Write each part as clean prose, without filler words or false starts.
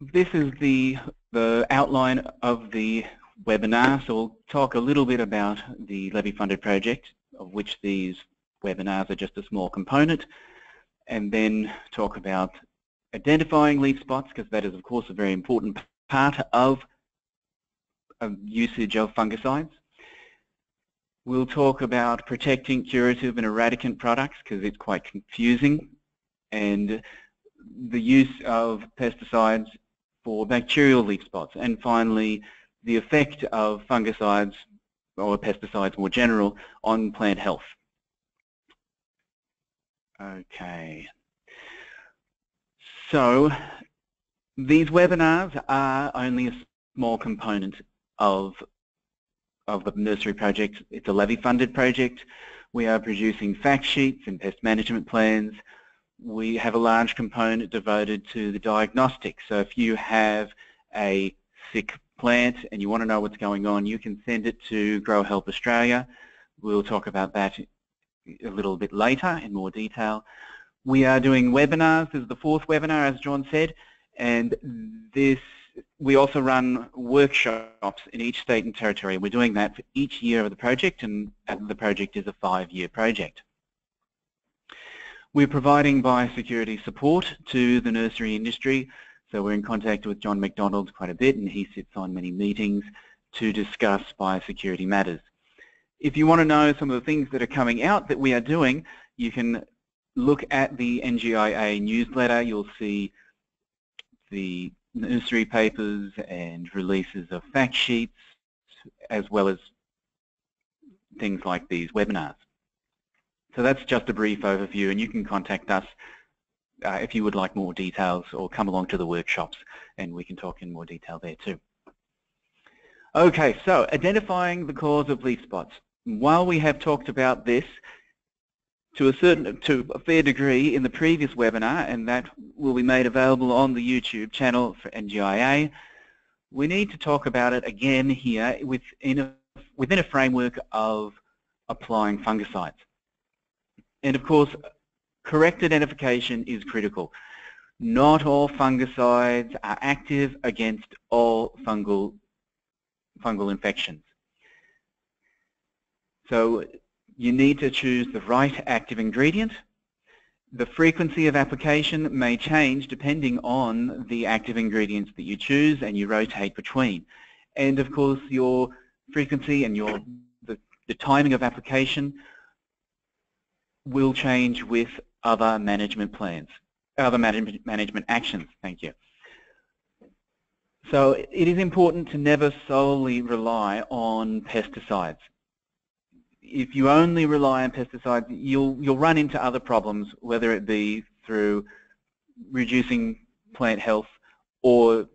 This is the outline of the webinar, so we'll talk a little bit about the levy-funded project, of which these webinars are just a small component, and then talk about identifying leaf spots, because that is of course a very important part of usage of fungicides. We'll talk about protecting, curative and eradicant products, because it's quite confusing, and the use of pesticides for bacterial leaf spots, and finally the effect of fungicides or pesticides more general on plant health. Okay, so these webinars are only a small component of the nursery project. It's a levy-funded project. We are producing fact sheets and pest management plans. We have a large component devoted to the diagnostic. So if you have a sick plant and you want to know what's going on, you can send it to Grow Help Australia. We'll talk about that a little bit later in more detail. We are doing webinars. This is the 4th webinar, as John said, and we also run workshops in each state and territory. We're doing that for each year of the project, and the project is a 5-year project. We're providing biosecurity support to the nursery industry, so we're in contact with John McDonald quite a bit, and he sits on many meetings to discuss biosecurity matters. If you want to know some of the things that are coming out that we are doing, you can look at the NGIA newsletter. You'll see the nursery papers and releases of fact sheets, as well as things like these webinars. So that's just a brief overview, and you can contact us if you would like more details, or come along to the workshops and we can talk in more detail there too. Okay, so identifying the cause of leaf spots. While we have talked about this to a fair degree in the previous webinar, and that will be made available on the YouTube channel for NGIA, we need to talk about it again here within a framework of applying fungicides. And of course, correct identification is critical. Not all fungicides are active against all fungal infections. So you need to choose the right active ingredient. The frequency of application may change depending on the active ingredients that you choose, and you rotate between. And of course, your frequency and the timing of application will change with other management plans, other management actions. Thank you. So it is important to never solely rely on pesticides. If you only rely on pesticides, you'll run into other problems, whether it be through reducing plant health, or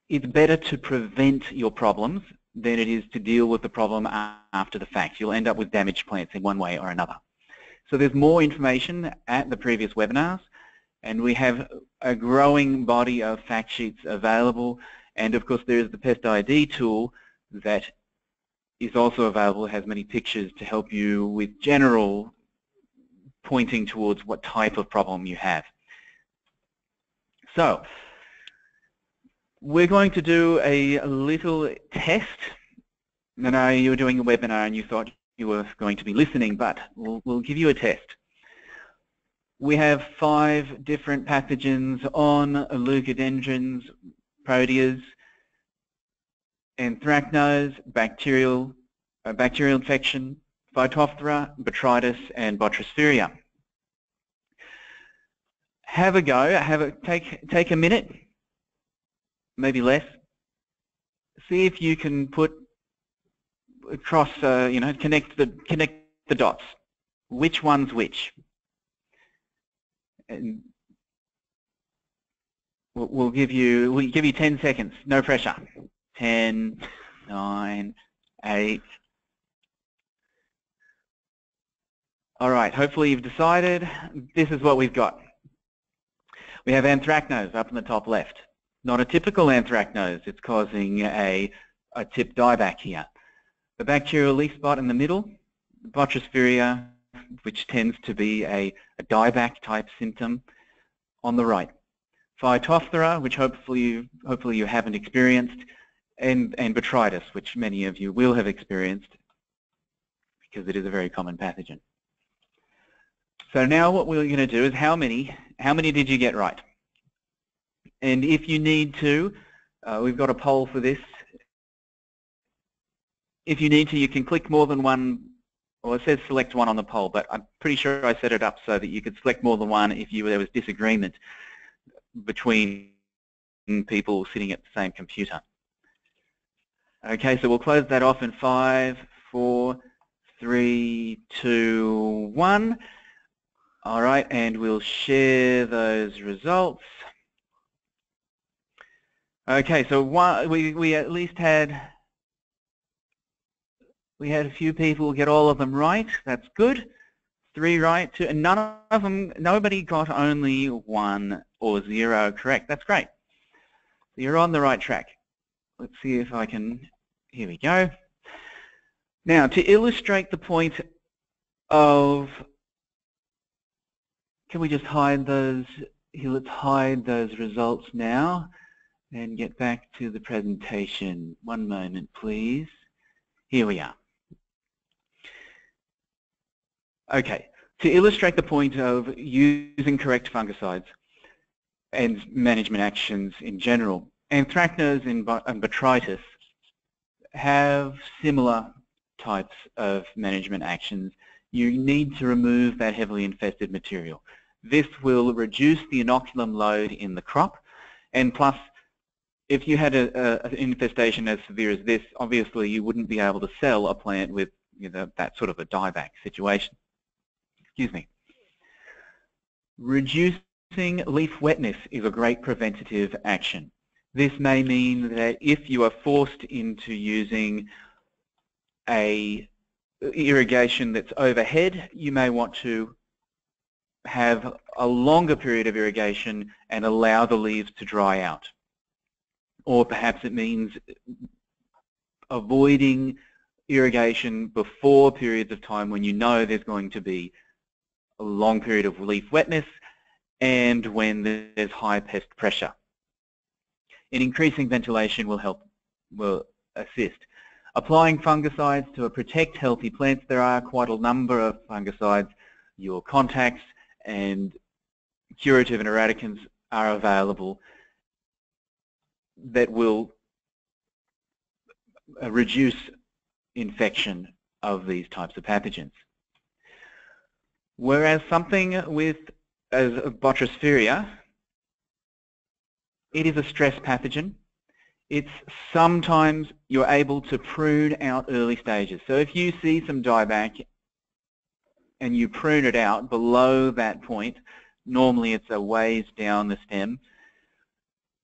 it's better to prevent your problems than it is to deal with the problem after the fact. You'll end up with damaged plants in one way or another. So there's more information at the previous webinars, and we have a growing body of fact sheets available, and of course there's the Pest ID tool that is also available. It has many pictures to help you with general pointing towards what type of problem you have. So we're going to do a little test. I know you were doing a webinar and you thought you were going to be listening, but we'll give you a test. We have 5 different pathogens on: leucodendrons, proteas, anthracnose, bacterial infection, Phytophthora, botrytis, and Botrisphaeria. Have a go. Take a minute, maybe less. See if you can put across, connect the dots. Which one's which? And we'll give you 10 seconds. No pressure. 10, 9, 8. All right. Hopefully you've decided. This is what we've got. We have anthracnose up in the top left. Not a typical anthracnose. It's causing a tip dieback here. The bacterial leaf spot in the middle, Botrisphaeria, which tends to be a dieback type symptom, on the right. Phytophthora, which hopefully you haven't experienced, and botrytis, which many of you will have experienced because it is a very common pathogen. So now what we're going to do is how many did you get right? And if you need to, we've got a poll for this. If you need to, you can click more than one, or it says select one on the poll, but I'm pretty sure I set it up so that you could select more than one if there was disagreement between people sitting at the same computer. Okay, so we'll close that off in 5, 4, 3, 2, 1. All right, and we'll share those results. Okay, so we at least had a few people get all of them right. That's good. 3 right, 2, and nobody got only 1 or 0 correct. That's great. So you're on the right track. Let's see if I can. Here we go. Now, to illustrate the point of, can we just hide those? Here, let's hide those results now and get back to the presentation. One moment, please. Here we are. Okay, to illustrate the point of using correct fungicides and management actions in general, anthracnose and botrytis have similar types of management actions. You need to remove that heavily infested material. This will reduce the inoculum load in the crop, and plus, if you had an infestation as severe as this, obviously you wouldn't be able to sell a plant with that sort of a dieback situation. Excuse me. Reducing leaf wetness is a great preventative action. This may mean that if you are forced into using a irrigation that's overhead, you may want to have a longer period of irrigation and allow the leaves to dry out. Or perhaps it means avoiding irrigation before periods of time when you know there's going to be a long period of leaf wetness and when there's high pest pressure. And increasing ventilation will assist. Applying fungicides to protect healthy plants. There are quite a number of fungicides. Your cont'ds and curative and eradicants are available that will reduce infection of these types of pathogens. Whereas something with as Botrytis, it is a stress pathogen. It's sometimes you're able to prune out early stages. So if you see some dieback and you prune it out below that point, normally it's a ways down the stem,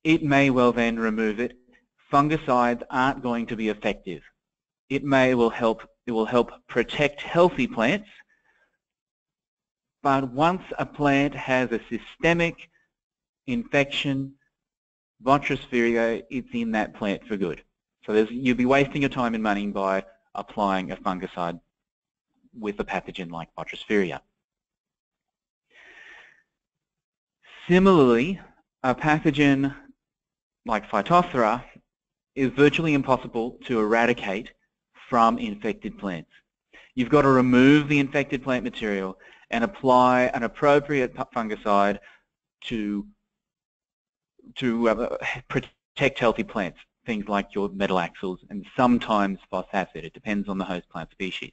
it may well then remove it. Fungicides aren't going to be effective. It will help protect healthy plants, but once a plant has a systemic infection, Botrytis, it's in that plant for good. So you'll be wasting your time and money by applying a fungicide with a pathogen like Botrytis. Similarly, a pathogen like Phytophthora is virtually impossible to eradicate from infected plants. You've got to remove the infected plant material and apply an appropriate fungicide to protect healthy plants, things like your metalaxyls and sometimes phosphacid. It depends on the host plant species.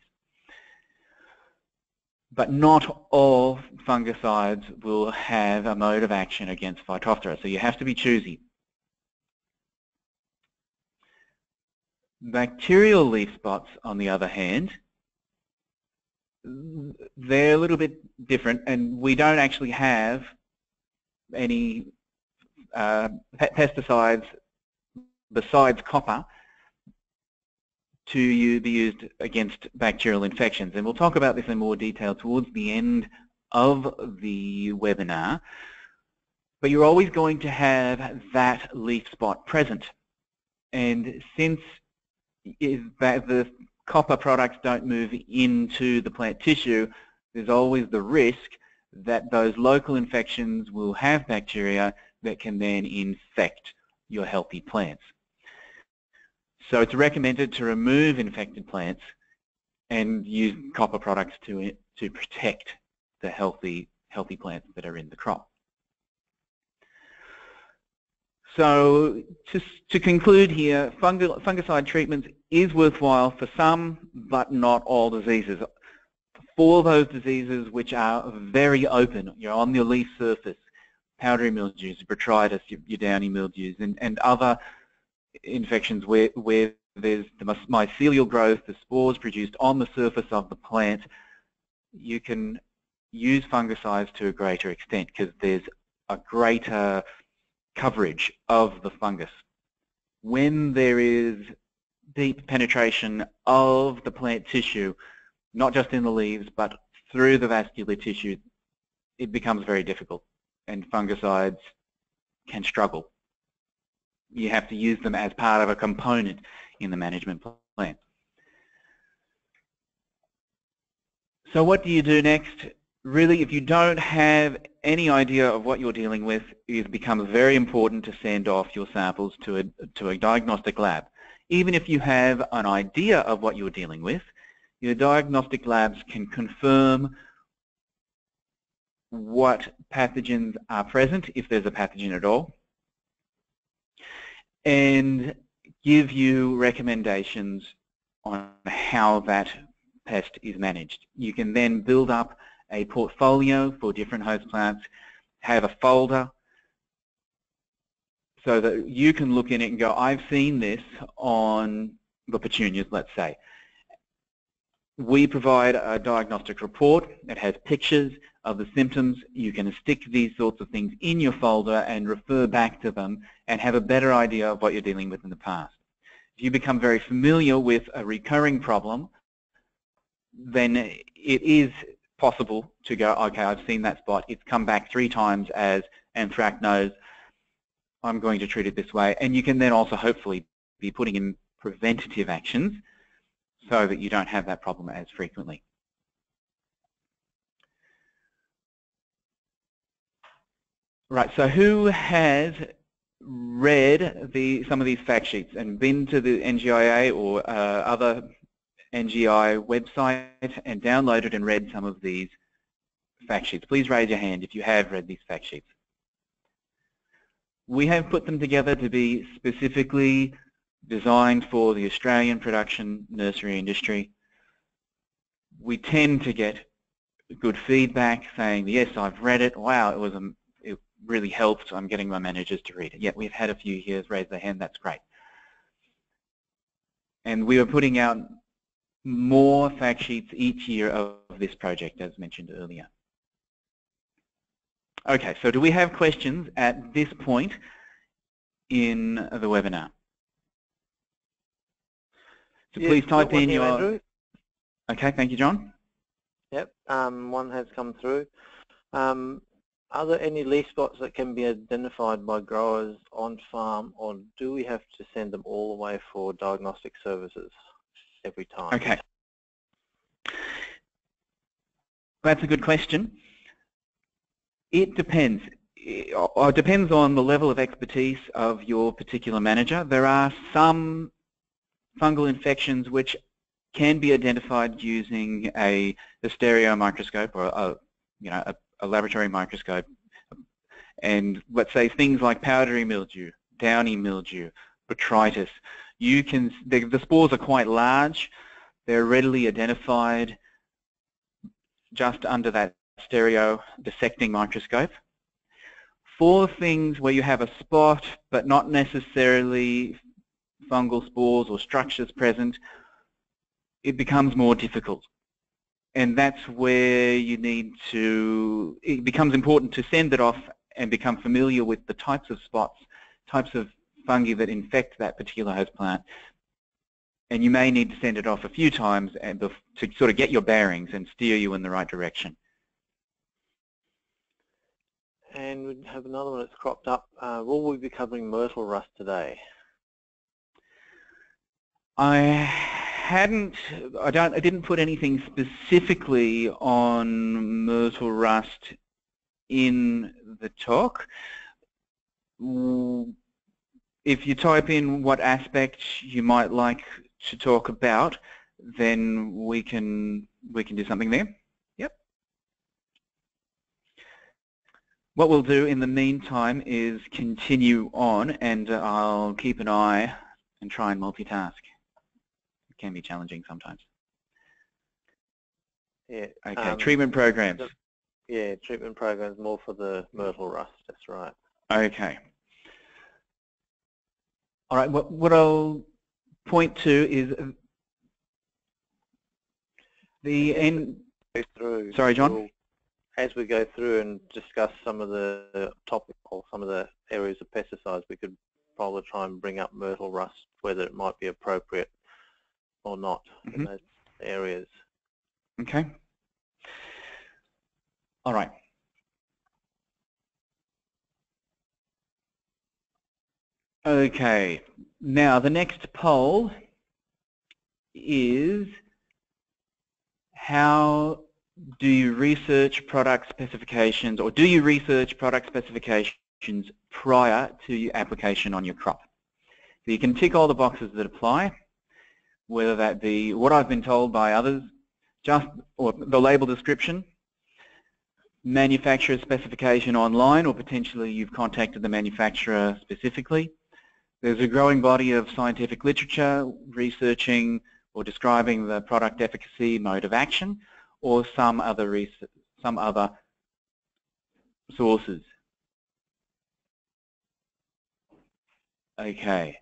But not all fungicides will have a mode of action against Phytophthora, so you have to be choosy. Bacterial leaf spots, on the other hand, they're a little bit different, and we don't actually have any pesticides besides copper to be used against bacterial infections. And we'll talk about this in more detail towards the end of the webinar. But you're always going to have that leaf spot present. And since the copper products don't move into the plant tissue, there's always the risk that those local infections will have bacteria that can then infect your healthy plants. So it's recommended to remove infected plants and use copper products to protect the healthy plants that are in the crop. So to conclude here, fungicide treatment is worthwhile for some, but not all diseases. For those diseases which are very open, you're on the leaf surface, powdery mildews, botrytis, your downy mildews, and other infections where there's the mycelial growth, the spores produced on the surface of the plant, you can use fungicides to a greater extent because there's a greater coverage of the fungus. When there is deep penetration of the plant tissue, not just in the leaves but through the vascular tissue, it becomes very difficult and fungicides can struggle. You have to use them as part of a component in the management plan. So what do you do next? Really, if you don't have any idea of what you're dealing with, it becomes very important to send off your samples to a diagnostic lab. Even if you have an idea of what you're dealing with, your diagnostic labs can confirm what pathogens are present, if there's a pathogen at all, and give you recommendations on how that pest is managed. You can then build up a portfolio for different host plants, have a folder so that you can look in it and go, I've seen this on the petunias, let's say. We provide a diagnostic report that has pictures of the symptoms. You can stick these sorts of things in your folder and refer back to them and have a better idea of what you're dealing with in the past. If you become very familiar with a recurring problem, then it is possible to go, okay, I've seen that spot, it's come back 3 times as anthracnose, I'm going to treat it this way. And you can then also hopefully be putting in preventative actions so that you don't have that problem as frequently. Right, so who has read some of these fact sheets and been to the NGIA or other NGI website and downloaded and read some of these fact sheets? Please raise your hand if you have read these fact sheets. We have put them together to be specifically designed for the Australian production nursery industry. We tend to get good feedback saying, yes, I've read it, wow, it really helped, I'm getting my managers to read it. Yeah, we've had a few here raise their hand, that's great. And we are putting out more fact sheets each year of this project, as mentioned earlier. Okay, so do we have questions at this point in the webinar? So please type in your... Andrew. Okay, thank you, John. Yep, one has come through. Are there any leaf spots that can be identified by growers on farm, or do we have to send them all the way for diagnostic services every time? Okay. That's a good question. It depends. It depends on the level of expertise of your particular manager. There are some fungal infections which can be identified using a stereo microscope or a laboratory microscope. And let's say things like powdery mildew, downy mildew, botrytis. The spores are quite large. They're readily identified just under that stereo dissecting microscope. For things where you have a spot but not necessarily fungal spores or structures present, it becomes more difficult. And that's where it becomes important to send it off and become familiar with the types of spots, types of fungi that infect that particular host plant. And you may need to send it off a few times to sort of get your bearings and steer you in the right direction. And we have another one that's cropped up. Will we be covering myrtle rust today? I didn't put anything specifically on myrtle rust in the talk. if you type in what aspect you might like to talk about, then we can do something there. Yep. What we'll do in the meantime is continue on, and I'll keep an eye and try and multitask. It can be challenging sometimes. Yeah. Okay, treatment programs. Yeah, treatment programs more for the myrtle rust, that's right. Okay. All right, what I'll point to is the end. Sorry, John? As we go through and discuss some of the topic or some of the areas of pesticides, we could probably try and bring up myrtle rust, whether it might be appropriate or not in those areas. Okay. All right. Okay. Now the next poll is, how do you research product specifications, or do you research product specifications prior to your application on your crop? So you can tick all the boxes that apply, whether that be what I've been told by others, or the label description, manufacturer specification online, or potentially you've contacted the manufacturer specifically. There's a growing body of scientific literature researching or describing the product efficacy, mode of action, or some other sources. Okay.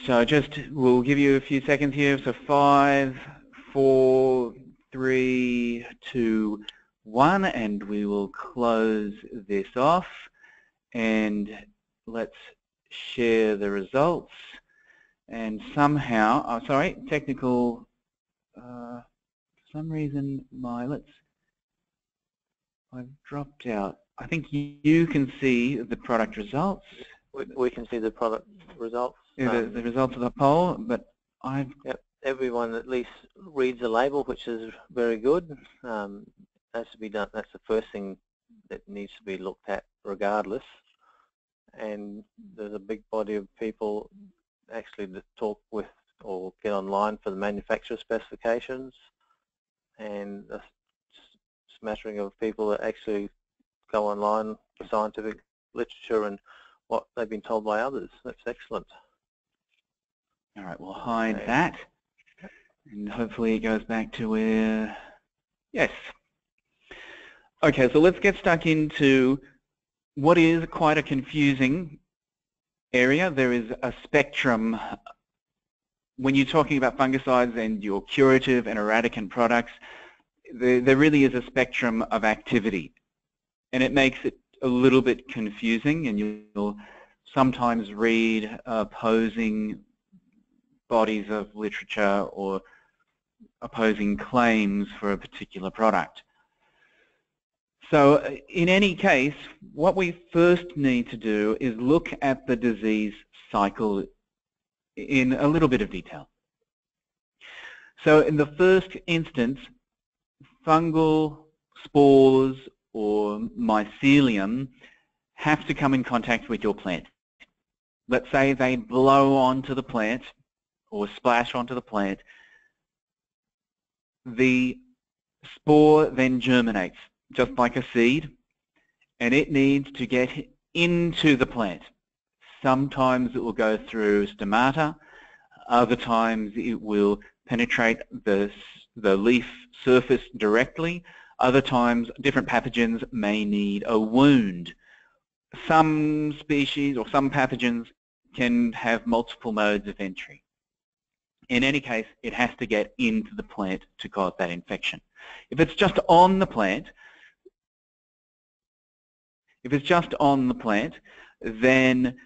So we'll give you a few seconds here. So 5, 4, 3, 2, 1, and we will close this off. And let's share the results. And somehow, sorry, technical, for some reason I've dropped out. I think you can see the product results. We can see the product results. Yeah, the results of the poll, but Yep, everyone at least reads the label, which is very good. Has to be done. That's the first thing that needs to be looked at regardless. And there's a big body of people actually that talk with or get online for the manufacturer specifications, and a smattering of people that actually go online for scientific literature and what they've been told by others. That's excellent. All right, we'll hide that, and hopefully it goes back to where, yes. Okay, so let's get stuck into what is quite a confusing area. There is a spectrum. When you're talking about fungicides and your curative and eradicant products, there really is a spectrum of activity, and it makes it a little bit confusing, and you'll sometimes read opposing bodies of literature or opposing claims for a particular product. So in any case, what we first need to do is look at the disease cycle in a little bit of detail. So in the first instance, fungal spores or mycelium have to come in contact with your plant. Let's say they blow onto the plant or splash onto the plant. The spore then germinates, just like a seed, and it needs to get into the plant. Sometimes it will go through stomata, other times it will penetrate the leaf surface directly, other times different pathogens may need a wound. Some species or some pathogens can have multiple modes of entry. In any case, it has to get into the plant to cause that infection. If it's just on the plant, then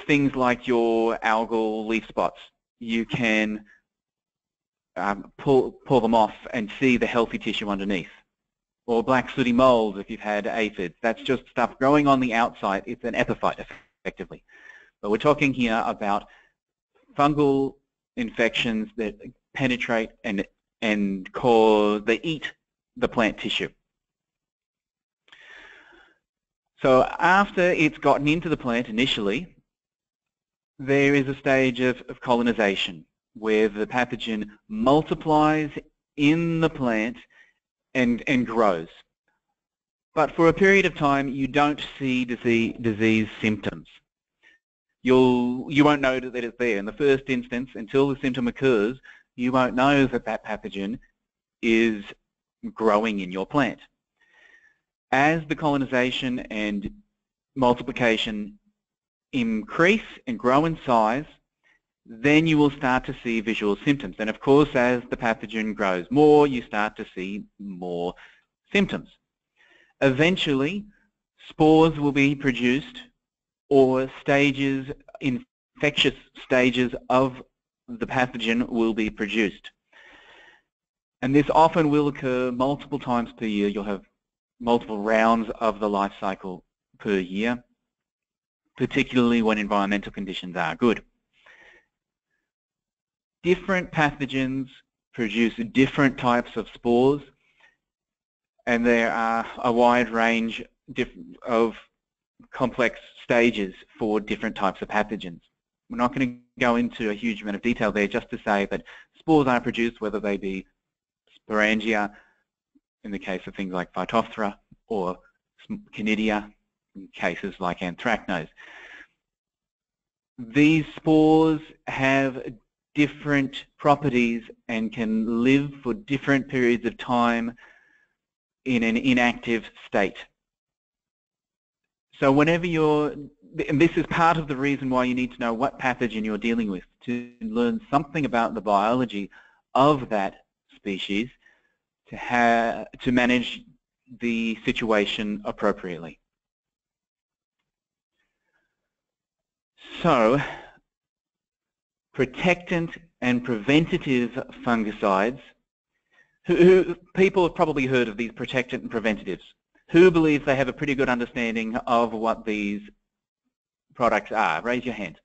things like your algal leaf spots, you can pull them off and see the healthy tissue underneath. Or black sooty mold if you've had aphids. That's just stuff growing on the outside. It's an epiphyte, effectively. But we're talking here about fungal infections that penetrate and eat the plant tissue. So after it's gotten into the plant initially, there is a stage of colonization where the pathogen multiplies in the plant and grows. But for a period of time, you don't see disease symptoms. You won't know that it's there. In the first instance, until the symptom occurs, you won't know that that pathogen is growing in your plant. As the colonization and multiplication increase and grow in size, then you will start to see visual symptoms. And of course, as the pathogen grows more, you start to see more symptoms. Eventually, spores will be produced, or stages, infectious stages of the pathogen will be produced. And this often will occur multiple times per year. You'll have multiple rounds of the life cycle per year, particularly when environmental conditions are good. Different pathogens produce different types of spores, and there are a wide range of complex stages for different types of pathogens. We're not going to go into a huge amount of detail there, just to say that spores are produced, whether they be sporangia, in the case of things like Phytophthora, or Canidia, in cases like anthracnose. These spores have different properties and can live for different periods of time in an inactive state. So whenever and this is part of the reason why you need to know what pathogen you're dealing with, to learn something about the biology of that species to manage the situation appropriately. So, protectant and preventative fungicides, people have probably heard of these protectant and preventatives. Who believes they have a pretty good understanding of what these products are? Raise your hand.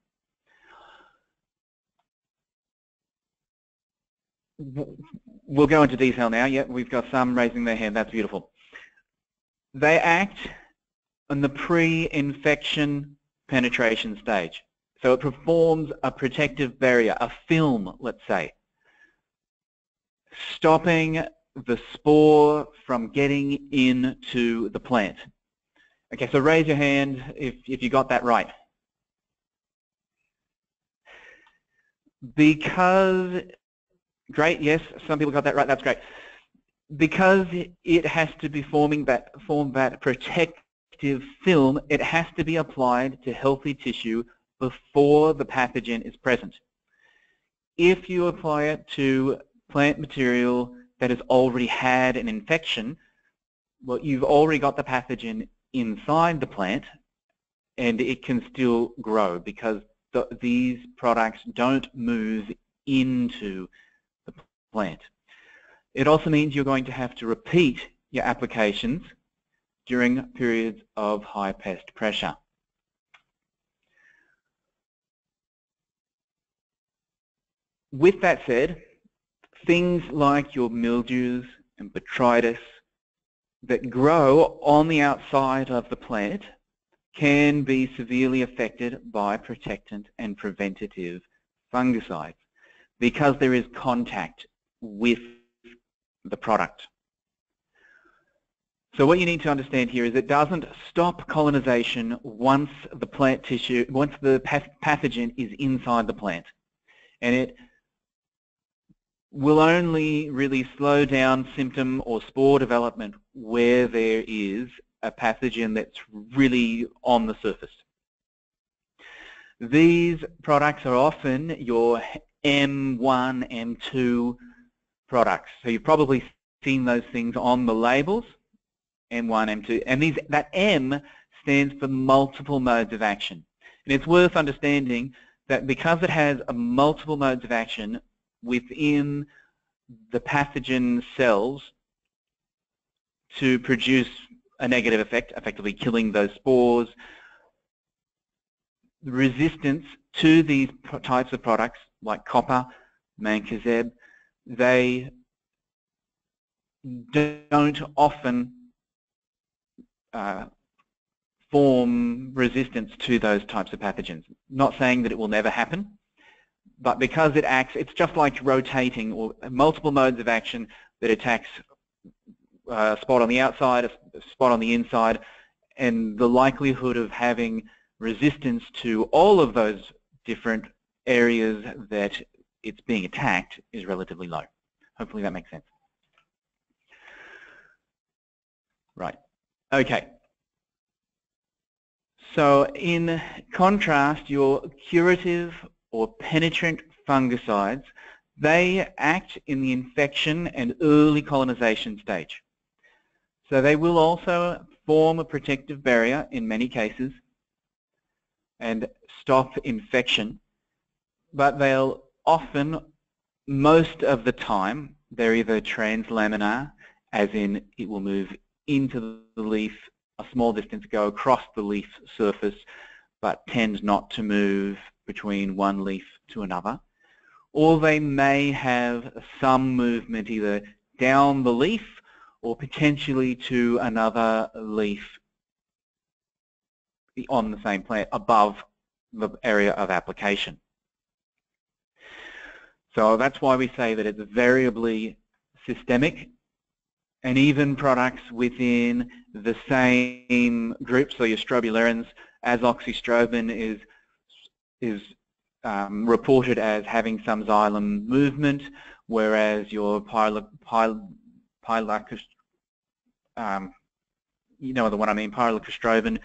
We'll go into detail now. Yeah, we've got some raising their hand. That's beautiful. They act on the pre-infection penetration stage. So it performs a protective barrier, a film, let's say, stopping the spore from getting into the plant. Okay, so raise your hand if you got that right. Because, great, yes, some people got that right, that's great. Because it has to be form that protective film, it has to be applied to healthy tissue before the pathogen is present. If you apply it to plant material that has already had an infection, well, you've already got the pathogen inside the plant, and it can still grow because these products don't move into the plant. It also means you're going to have to repeat your applications during periods of high pest pressure. With that said, things like your mildews and botrytis that grow on the outside of the plant can be severely affected by protectant and preventative fungicides because there is contact with the product. So what you need to understand here is it doesn't stop colonization once the plant tissue, once the pathogen is inside the plant, and it will only really slow down symptom or spore development where there is a pathogen that's really on the surface. These products are often your M1, M2 products. So you've probably seen those things on the labels, M1, M2, and that M stands for multiple modes of action. And it's worth understanding that because it has multiple modes of action within the pathogen cells to produce a negative effect, effectively killing those spores, the resistance to these types of products like copper, mancozeb, they don't often form resistance to those types of pathogens. Not saying that it will never happen, but because it acts, it's just like rotating or multiple modes of action that attacks a spot on the outside, a spot on the inside, and the likelihood of having resistance to all of those different areas that it's being attacked is relatively low. Hopefully that makes sense. Right, okay. So in contrast, your curative or penetrant fungicides, they act in the infection and early colonization stage. So they will also form a protective barrier in many cases and stop infection, but they'll often, most of the time, they're either translaminar, as in it will move into the leaf a small distance, go across the leaf surface, but tend not to move between one leaf to another. Or they may have some movement either down the leaf or potentially to another leaf on the same plant above the area of application. So that's why we say that it's variably systemic, and even products within the same group, so your strobilurins, azoxystrobin is reported as having some xylem movement, whereas your you know the one I mean, pyraclostrobin,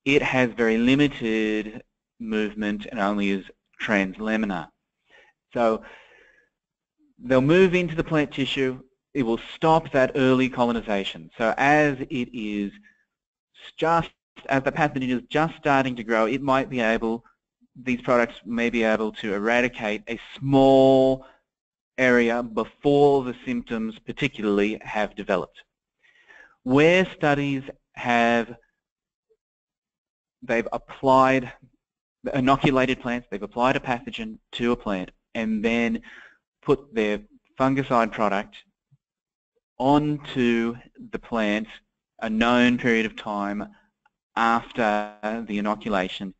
it has very limited movement and only is translaminar. So they'll move into the plant tissue. It will stop that early colonization. So as it is just, as the pathogen is just starting to grow, it might be able, these products may be able to eradicate a small area before the symptoms particularly have developed. Where studies have, they've applied, inoculated plants, they've applied a pathogen to a plant and then put their fungicide product onto the plant a known period of time after the inoculation.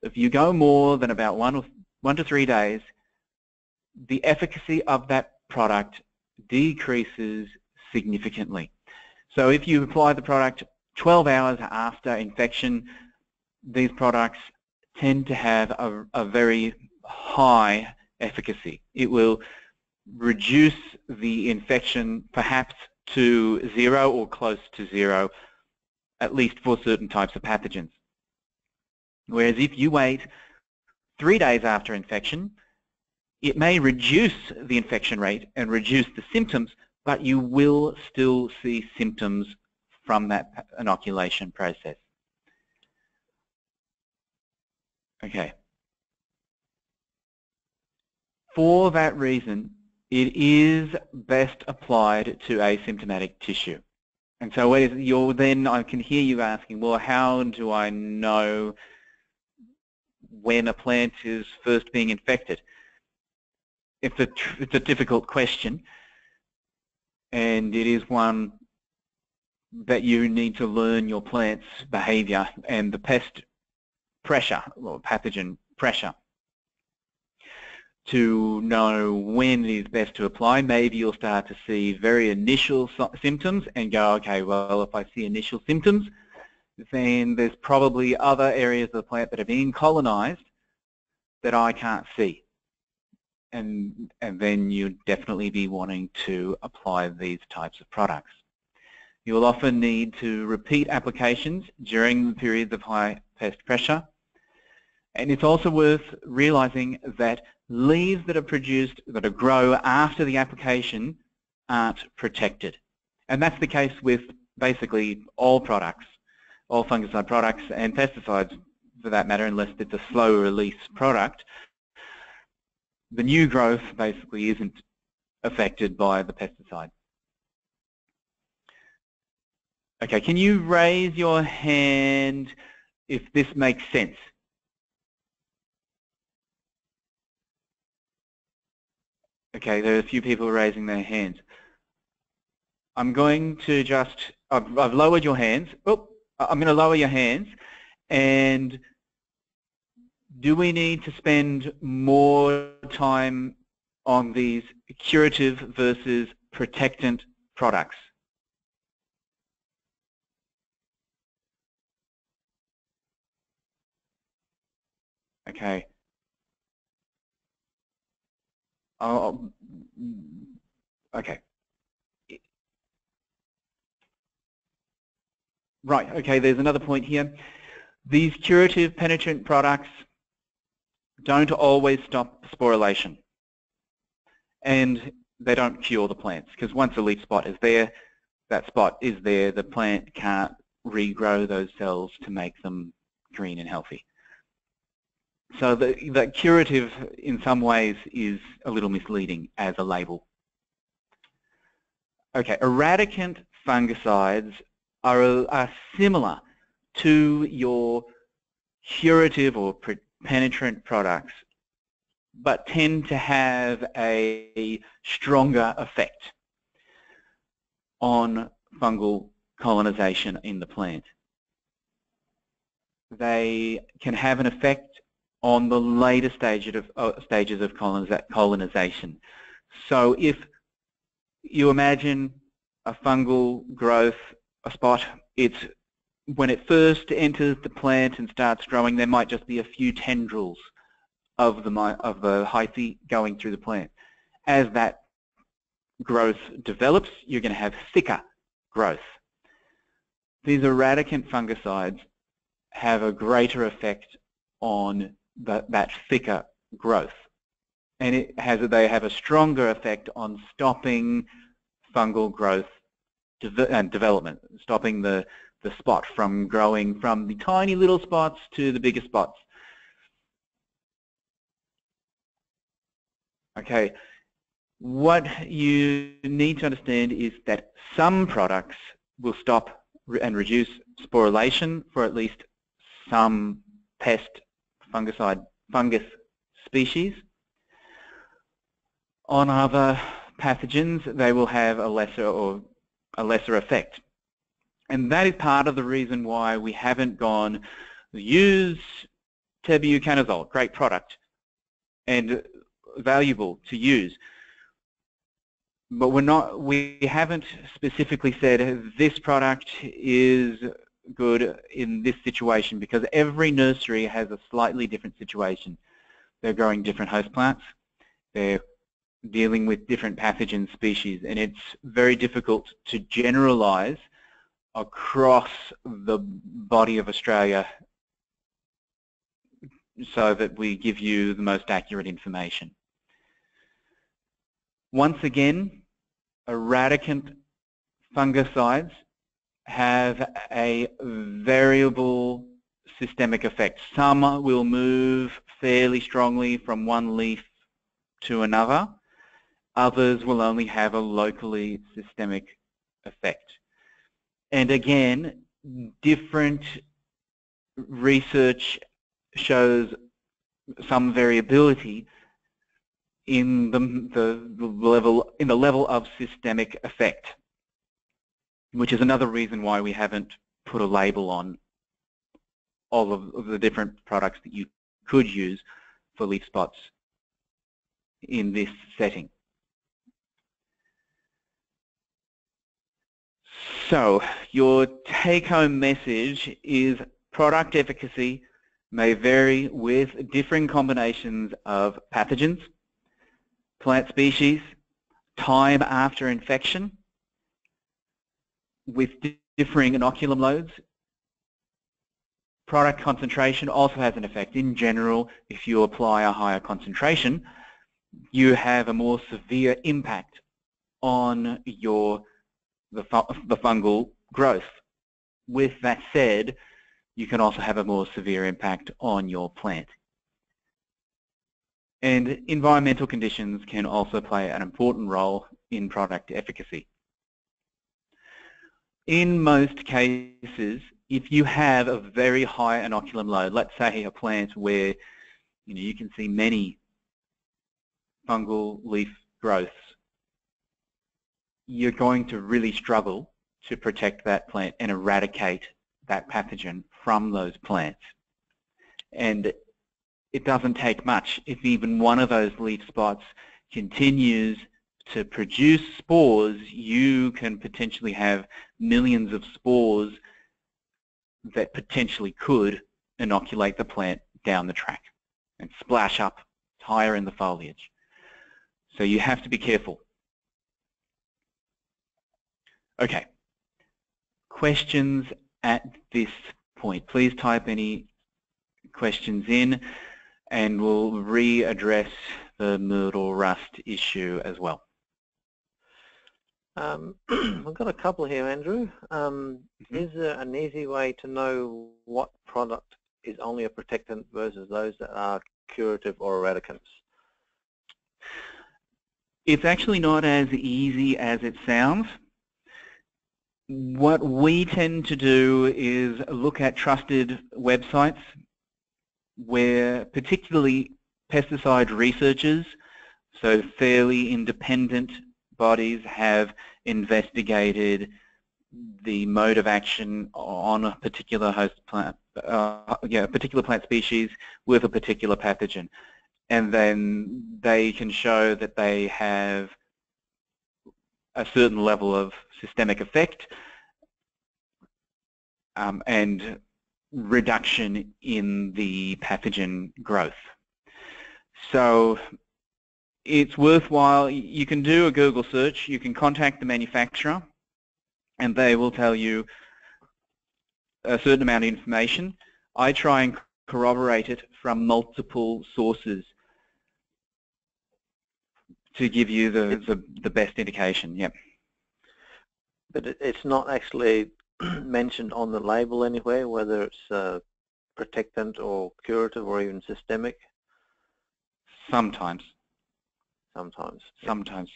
If you go more than about 1 to 3 days, the efficacy of that product decreases significantly. So if you apply the product 12 hours after infection, these products tend to have a very high efficacy. It will reduce the infection perhaps to 0 or close to 0, at least for certain types of pathogens. Whereas if you wait 3 days after infection, it may reduce the infection rate and reduce the symptoms, but you will still see symptoms from that inoculation process. Okay. For that reason, it is best applied to asymptomatic tissue. And so you're then, I can hear you asking, well, how do I know when a plant is first being infected? It's a difficult question, and it is one that you need to learn your plant's behavior and the pest pressure or pathogen pressure to know when it is best to apply. Maybe you'll start to see very initial symptoms and go, okay, well, if I see initial symptoms, then there's probably other areas of the plant that are being colonized that I can't see. And then you'd definitely be wanting to apply these types of products. You will often need to repeat applications during the periods of high pest pressure. And it's also worth realizing that leaves that are produced, that are grow after the application, aren't protected. And that's the case with basically all products, all fungicide products and pesticides for that matter, unless it's a slow release product. The new growth basically isn't affected by the pesticide. Okay, can you raise your hand if this makes sense? Okay, there are a few people raising their hands. I'm going to just, I've lowered your hands. Oh, I'm going to lower your hands. And do we need to spend more time on these curative versus protectant products? Okay. Okay. Right, okay, there's another point here. These curative penetrant products don't always stop sporulation, and they don't cure the plants, because once a leaf spot is there, that spot is there, the plant can't regrow those cells to make them green and healthy. So the curative in some ways is a little misleading as a label. Okay, eradicant fungicides are similar to your curative or penetrant products, but tend to have a stronger effect on fungal colonization in the plant. They can have an effect on the later stages of colonization. So if you imagine a fungal growth, a spot, when it first enters the plant and starts growing, there might just be a few tendrils of the hyphae going through the plant. As that growth develops, you're going to have thicker growth. These eradicant fungicides have a greater effect on that thicker growth, and they have a stronger effect on stopping fungal growth and development, stopping the spot from growing from the tiny little spots to the bigger spots. Okay, what you need to understand is that some products will stop and reduce sporulation for at least some pest fungus species. On other pathogens, they will have a lesser effect. And that is part of the reason why we haven't gone use tebuconazole, great product and valuable to use. But we haven't specifically said this product is good in this situation, because every nursery has a slightly different situation. They're growing different host plants, they're dealing with different pathogen species, and it's very difficult to generalize across the body of Australia so that we give you the most accurate information. Once again, eradicant fungicides have a variable systemic effect. Some will move fairly strongly from one leaf to another. Others will only have a locally systemic effect. And again, different research shows some variability in the level of systemic effect, which is another reason why we haven't put a label on all of the different products that you could use for leaf spots in this setting. So your take-home message is product efficacy may vary with differing combinations of pathogens, plant species, time after infection, with differing inoculum loads. Product concentration also has an effect. In general, if you apply a higher concentration, you have a more severe impact on the fungal growth. With that said, you can also have a more severe impact on your plant. And environmental conditions can also play an important role in product efficacy. In most cases, if you have a very high inoculum load, let's say a plant where you can see many fungal leaf growths, you're going to really struggle to protect that plant and eradicate that pathogen from those plants. And it doesn't take much. If even one of those leaf spots continues to produce spores, you can potentially have millions of spores that potentially could inoculate the plant down the track and splash up higher in the foliage. So you have to be careful. Okay. Questions at this point? Please type any questions in and we'll readdress the myrtle rust issue as well. I've got a couple here, Andrew. Is there an easy way to know what product is only a protectant versus those that are curative or eradicants? It's actually not as easy as it sounds. What we tend to do is look at trusted websites where particularly pesticide researchers, so fairly independent bodies, have investigated the mode of action on a particular host plant, a particular plant species with a particular pathogen, and then they can show that they have a certain level of systemic effect and reduction in the pathogen growth. So it's worthwhile. You can do a Google search, you can contact the manufacturer, and they will tell you a certain amount of information. I try and corroborate it from multiple sources to give you the best indication. Yep. But it's not actually mentioned on the label anywhere, whether it's protectant or curative or even systemic? Sometimes. Sometimes. Sometimes.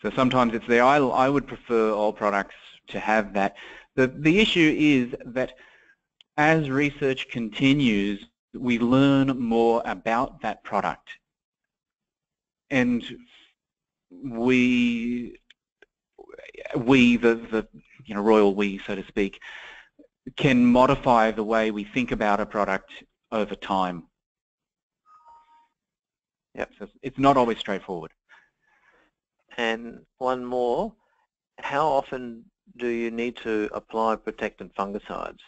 So sometimes it's there. I would prefer all products to have that. The issue is that as research continues, we learn more about that product. And we the royal we, so to speak, can modify the way we think about a product over time. Yep, so it's not always straightforward. And one more, how often do you need to apply protectant fungicides?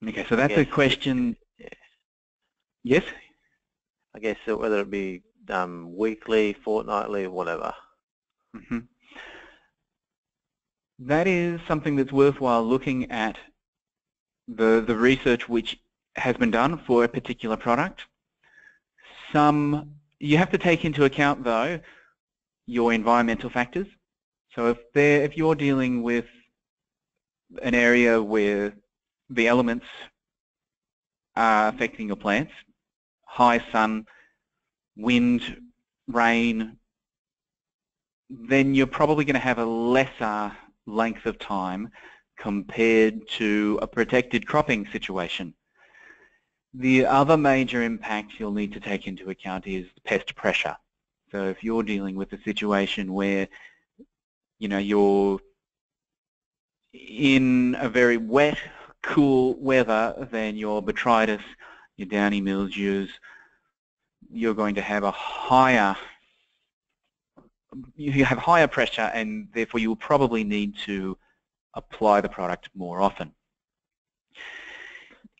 Okay, so that's a question. Yeah. Yes? I guess whether it be weekly, fortnightly, whatever. Mm-hmm. That is something that's worthwhile looking at, the research which has been done for a particular product. You have to take into account, though, your environmental factors. So if you're dealing with an area where the elements are affecting your plants, high sun, wind, rain, then you're probably going to have a lesser length of time compared to a protected cropping situation. The other major impact you'll need to take into account is pest pressure. So if you're dealing with a situation where you're in a very wet, cool weather, then your botrytis, your downy mildews, you're going to have higher pressure, and therefore you will probably need to apply the product more often.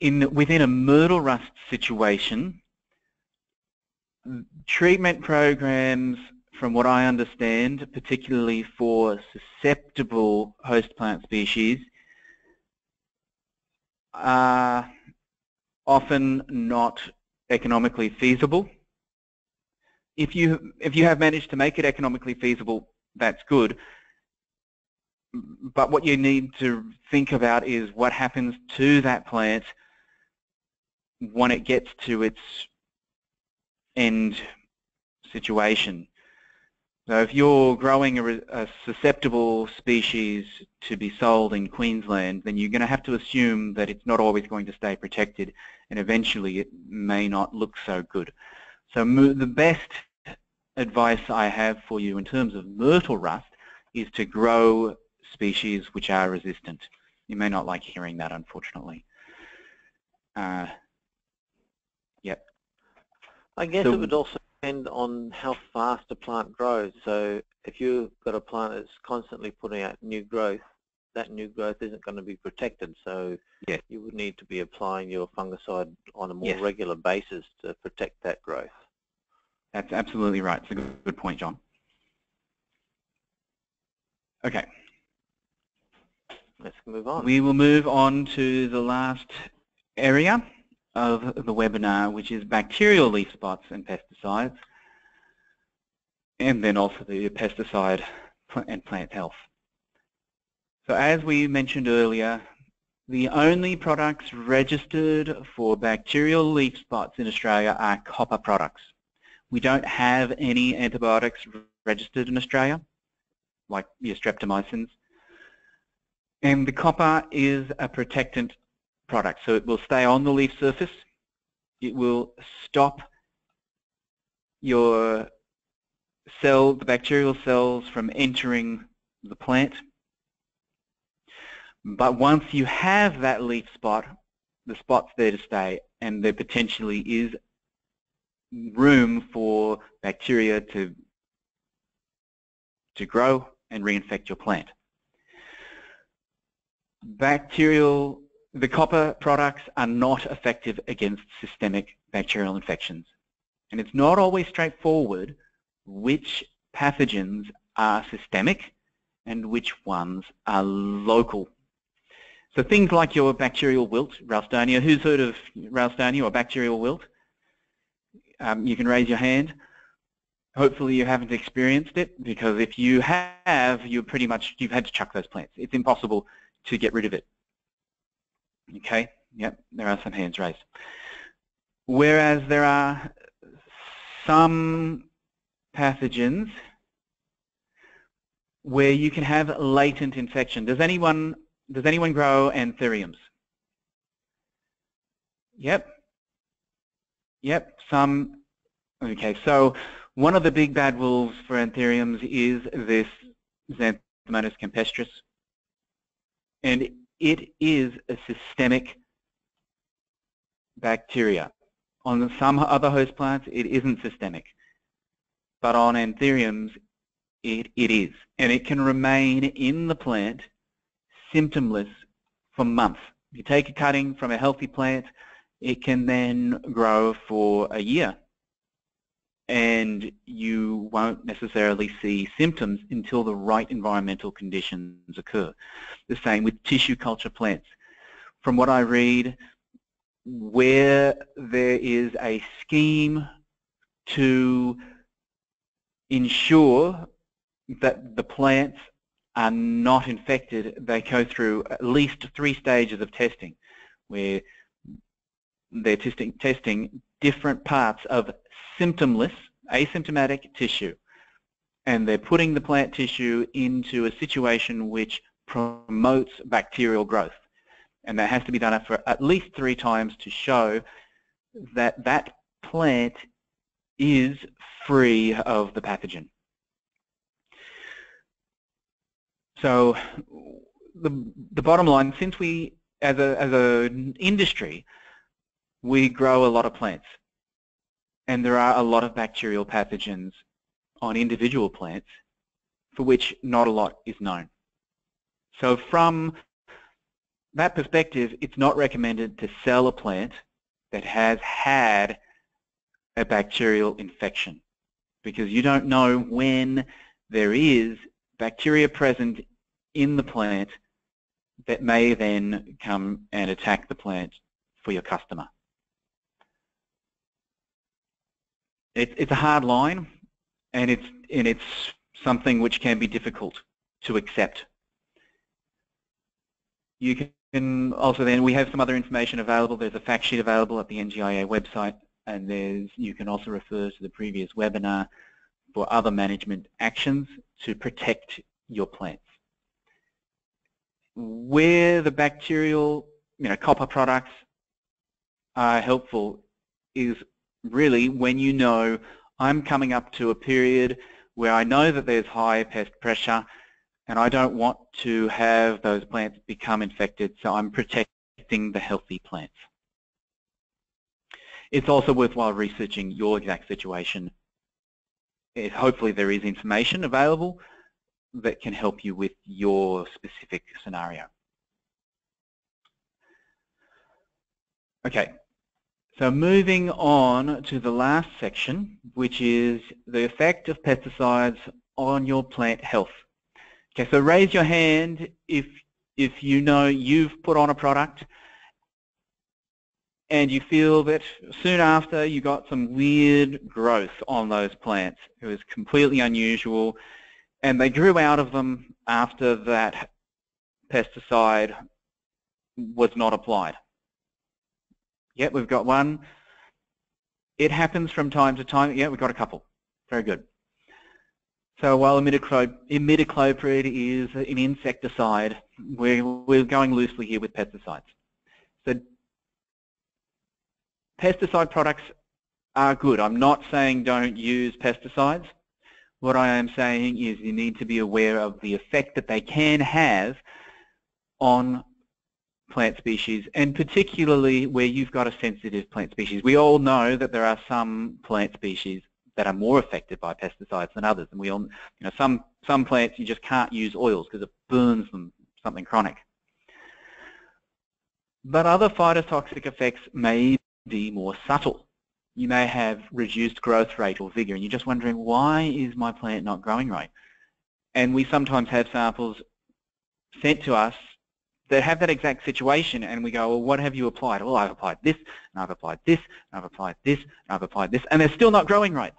Within a myrtle rust situation, treatment programs, from what I understand, particularly for susceptible host plant species, are often not economically feasible. If you have managed to make it economically feasible, that's good. But what you need to think about is what happens to that plant when it gets to its end situation. So if you're growing a susceptible species to be sold in Queensland, then you're going to have to assume that it's not always going to stay protected, and eventually it may not look so good. So the best advice I have for you in terms of myrtle rust is to grow species which are resistant. You may not like hearing that, unfortunately. Yep. I guess it would also depend on how fast a plant grows. So if you've got a plant that's constantly putting out new growth, that new growth isn't going to be protected. So yes, you would need to be applying your fungicide on a more yes, regular basis to protect that growth. That's absolutely right. It's a good point, John. Okay. Let's move on. We will move on to the last area of the webinar, which is bacterial leaf spots and pesticides, and then also the pesticide and plant health. So as we mentioned earlier, the only products registered for bacterial leaf spots in Australia are copper products. We don't have any antibiotics registered in Australia, like the streptomycins. And the copper is a protectant product, so it will stay on the leaf surface. It will stop your the bacterial cells from entering the plant. But once you have that leaf spot, the spot's there to stay, and there potentially is room for bacteria to grow and reinfect your plant. The copper products are not effective against systemic bacterial infections. And it's not always straightforward which pathogens are systemic and which ones are local. So things like your bacterial wilt, Ralstonia. Who's heard of Ralstonia or bacterial wilt? You can raise your hand. Hopefully you haven't experienced it, because if you have, you've had to chuck those plants. It's impossible to get rid of it. Okay, yep, there are some hands raised. Whereas there are some pathogens where you can have latent infection. Does anyone grow anthuriums? Yep. Yep, some. Okay, so one of the big bad wolves for anthuriums is this Xanthomonas campestris. And it is a systemic bacteria. On some other host plants, it isn't systemic. But on anthuriums, it is. And it can remain in the plant symptomless for months. You take a cutting from a healthy plant, it can then grow for a year. And you won't necessarily see symptoms until the right environmental conditions occur. The same with tissue culture plants. From what I read, where there is a scheme to ensure that the plants are not infected, they go through at least 3 stages of testing, where they're testing different parts of symptomless, asymptomatic tissue. And they're putting the plant tissue into a situation which promotes bacterial growth. And that has to be done for at least 3 times to show that that plant is free of the pathogen. So the bottom line, since we, as an industry, we grow a lot of plants, and there are a lot of bacterial pathogens on individual plants for which not a lot is known. So from that perspective, it's not recommended to sell a plant that has had a bacterial infection, because you don't know when there is bacteria present in the plant that may then come and attack the plant for your customer. It's a hard line, and it's something which can be difficult to accept. You can also then, we have some other information available. There's a fact sheet available at the NGIA website, and you can also refer to the previous webinar for other management actions to protect your plants. Where the bacterial, copper products are helpful is really when you know I'm coming up to a period where I know that there's high pest pressure, and I don't want to have those plants become infected, so I'm protecting the healthy plants. It's also worthwhile researching your exact situation. Hopefully there is information available that can help you with your specific scenario. Okay, so moving on to the last section, which is the effect of pesticides on your plant health. Okay, so raise your hand if you know you've put on a product and you feel that soon after you got some weird growth on those plants. It was completely unusual, and they grew out of them after that pesticide was not applied. Yep, we've got one. It happens from time to time. Yeah, we've got a couple. Very good. So while imidacloprid is an insecticide, we're going loosely here with pesticides. So pesticide products are good. I'm not saying don't use pesticides. What I am saying is you need to be aware of the effect that they can have on plant species, and particularly where you've got a sensitive plant species. We all know that there are some plant species that are more affected by pesticides than others, and we all, some plants you just can't use oils because it burns them, something chronic. But other phytotoxic effects may be more subtle. You may have reduced growth rate or vigor, and you're just wondering, why is my plant not growing right? And we sometimes have samples sent to us that have that exact situation, and we go, well, what have you applied? Well, I've applied this, and I've applied this, and I've applied this, and I've applied this, and they're still not growing right.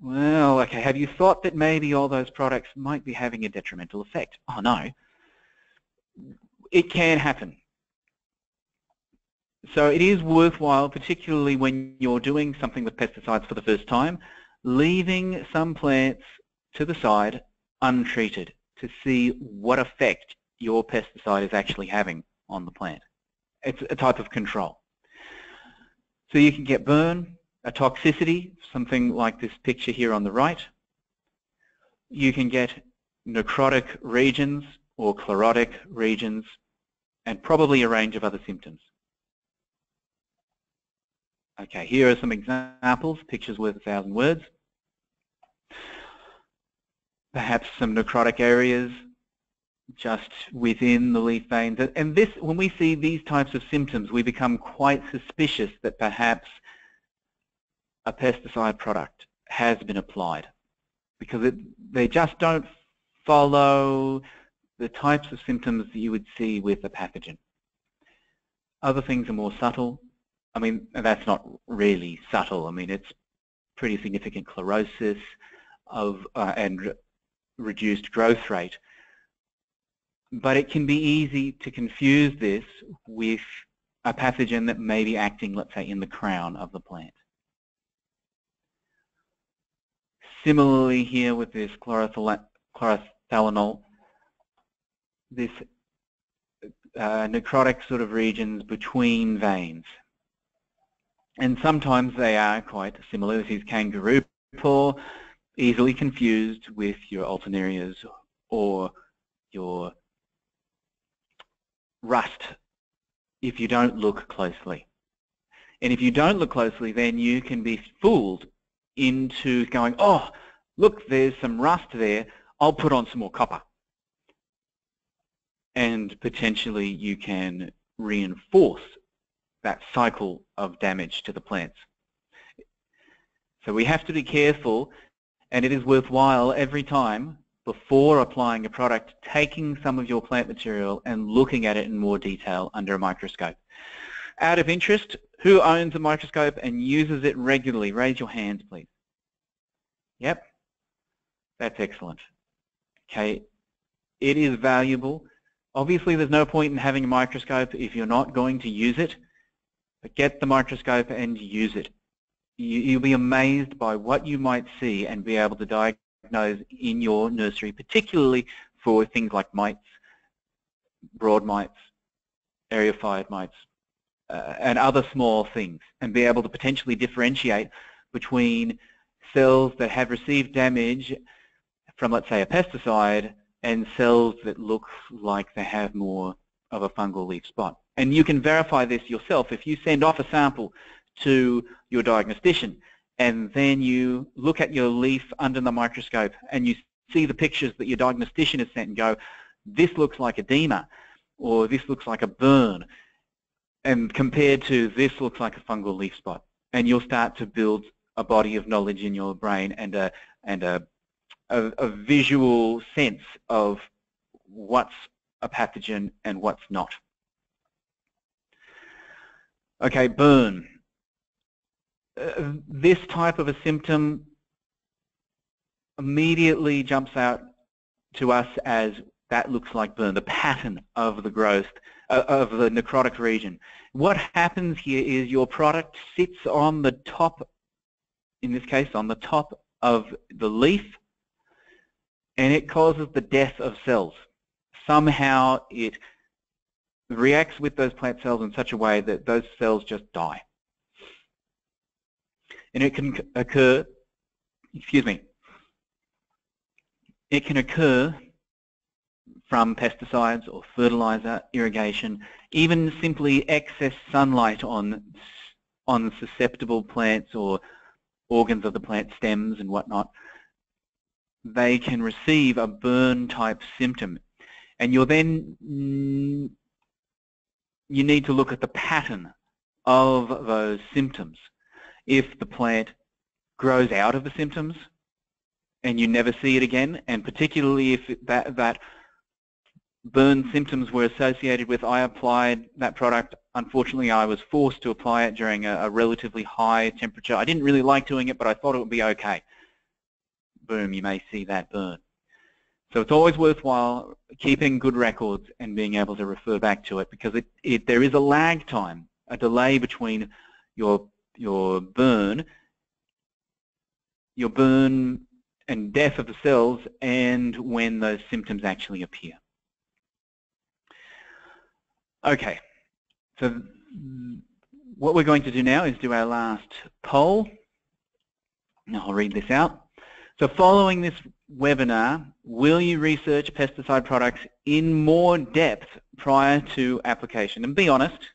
Well, okay, have you thought that maybe all those products might be having a detrimental effect? Oh, no. It can happen. So it is worthwhile, particularly when you're doing something with pesticides for the first time, leaving some plants to the side untreated to see what effect your pesticide is actually having on the plant. It's a type of control. So you can get burn, a toxicity, something like this picture here on the right. You can get necrotic regions or chlorotic regions, and probably a range of other symptoms. Okay, here are some examples, pictures worth 1,000 words. Perhaps some necrotic areas just within the leaf veins. And this, when we see these types of symptoms, we become quite suspicious that perhaps a pesticide product has been applied, because they just don't follow the types of symptoms that you would see with a pathogen. Other things are more subtle. I mean, that's not really subtle. I mean, it's pretty significant chlorosis and reduced growth rate. But it can be easy to confuse this with a pathogen that may be acting, let's say, in the crown of the plant. Similarly here with this chlorothalonol, this necrotic sort of regions between veins. And sometimes they are quite similar. This is kangaroo paw, easily confused with your alternarias or your rust if you don't look closely. And if you don't look closely, then you can be fooled into going, oh, look, there's some rust there, I'll put on some more copper. And potentially you can reinforce that cycle of damage to the plants. So we have to be careful, and it is worthwhile every time before applying a product, taking some of your plant material and looking at it in more detail under a microscope. Out of interest, who owns a microscope and uses it regularly? Raise your hands, please. Yep, that's excellent. Okay, it is valuable. Obviously, there's no point in having a microscope if you're not going to use it, but get the microscope and use it. You'll be amazed by what you might see and be able to diagnose in your nursery, particularly for things like mites, broad mites, area-fired mites, and other small things, and be able to potentially differentiate between cells that have received damage from, let's say, a pesticide and cells that look like they have more of a fungal leaf spot. And you can verify this yourself if you send off a sample to your diagnostician and then you look at your leaf under the microscope and you see the pictures that your diagnostician has sent and go, this looks like edema, or this looks like a burn, and compared to this looks like a fungal leaf spot. And you'll start to build a body of knowledge in your brain and a visual sense of what's a pathogen and what's not. Okay, burn. This type of a symptom immediately jumps out to us as that looks like burn, the pattern of the growth of the necrotic region. What happens here is your product sits on the top, in this case on the top of the leaf, and it causes the death of cells. Somehow it reacts with those plant cells in such a way that those cells just die. And it can occur, it can occur from pesticides or fertilizer, irrigation, even simply excess sunlight on susceptible plants or organs of the plant stems and whatnot. They can receive a burn type symptom, and you'll then you need to look at the pattern of those symptoms. If the plant grows out of the symptoms and you never see it again, and particularly if that burn symptoms were associated with, I applied that product, unfortunately I was forced to apply it during a relatively high temperature. I didn't really like doing it, but I thought it would be okay. Boom, you may see that burn. So it's always worthwhile keeping good records and being able to refer back to it, because there is a lag time, a delay between your burn and death of the cells and when those symptoms actually appear. Okay, so what we're going to do now is do our last poll. Now I'll read this out. So following this webinar, will you research pesticide products in more depth prior to application? And be honest,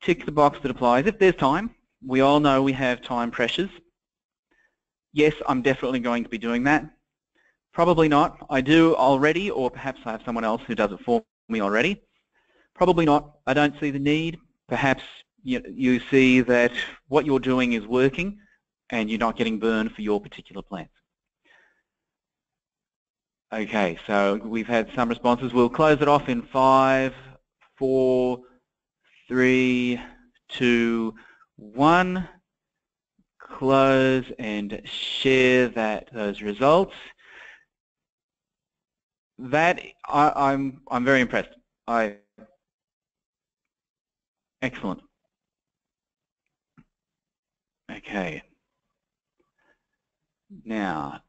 tick the box that applies. If there's time, we all know we have time pressures. Yes, I'm definitely going to be doing that. Probably not. I do already, or perhaps I have someone else who does it for me already. Probably not. I don't see the need. Perhaps you see that what you're doing is working and you're not getting burned for your particular plants. Okay, so we've had some responses. We'll close it off in 5, 4, 3, 2, 1. Close and share those results. That I'm very impressed. Excellent. Okay. Now,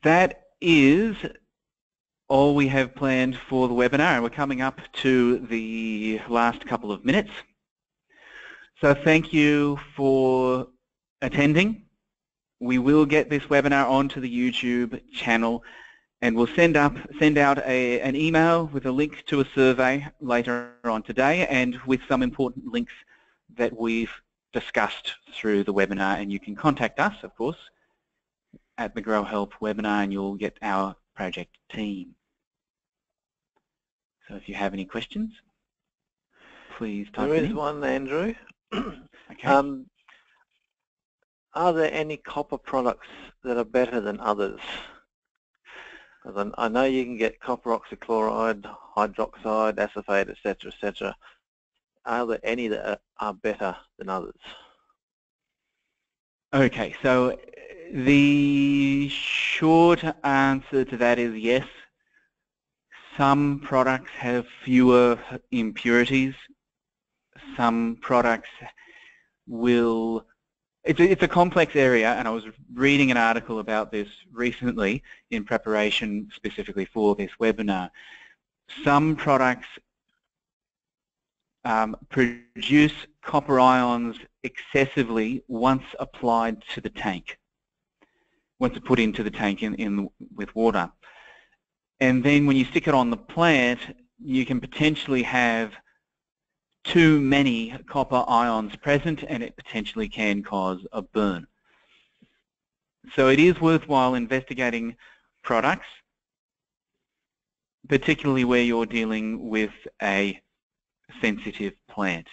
that is all we have planned for the webinar, and we're coming up to the last couple of minutes. So thank you for attending. We will get this webinar onto the YouTube channel, and we'll send out an email with a link to a survey later on today, and with some important links that we've discussed through the webinar. And you can contact us, of course, at the Grow Help webinar, and you'll get our project team. So if you have any questions, please type There in. is one, Andrew. Okay. Are there any copper products that are better than others? Because I know you can get copper oxychloride, hydroxide, acephate, etc., etc. Are there any that are better than others? Okay, so the short answer to that is yes. Some products have fewer impurities. Some products will... It's a complex area, and I was reading an article about this recently in preparation specifically for this webinar. Some products produce copper ions excessively once applied to the tank, once put into the tank with water. And then when you stick it on the plant, you can potentially have too many copper ions present, and it potentially can cause a burn. So it is worthwhile investigating products, particularly where you're dealing with a sensitive plant.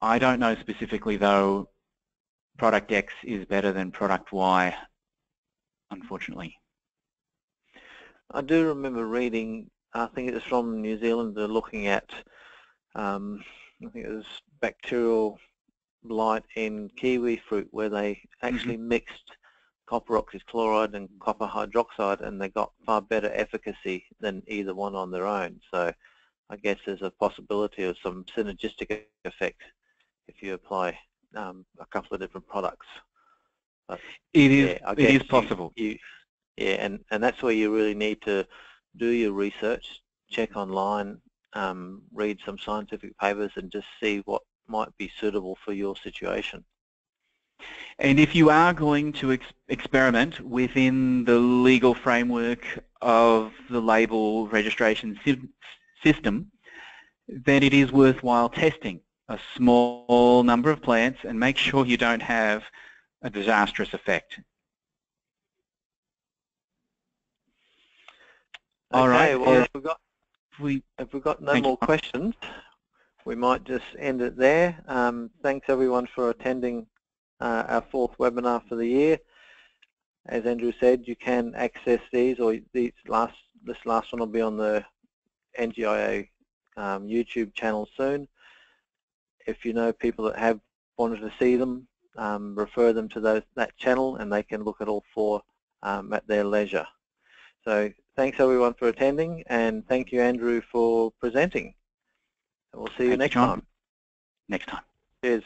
I don't know specifically, though, product X is better than product Y, unfortunately. I do remember reading, I think it was from New Zealand, they're looking at, I think it was bacterial blight in kiwi fruit, where they actually mixed copper oxychloride and copper hydroxide, and they got far better efficacy than either one on their own. So I guess there's a possibility of some synergistic effect if you apply a couple of different products. But it is possible. Yeah, and that's where you really need to do your research, check online, read some scientific papers, and just see what might be suitable for your situation. And if you are going to experiment within the legal framework of the label registration system, then it is worthwhile testing a small number of plants and make sure you don't have a disastrous effect. Okay, all right. Well, if we've got no more questions, we might just end it there. Thanks everyone for attending our 4th webinar for the year. As Andrew said, you can access these, or this last one will be on the NGIA YouTube channel soon. If you know people that have wanted to see them, refer them to that channel, and they can look at all 4 at their leisure. So thanks everyone for attending, and thank you, Andrew, for presenting. We'll see you next time. Next time. Cheers.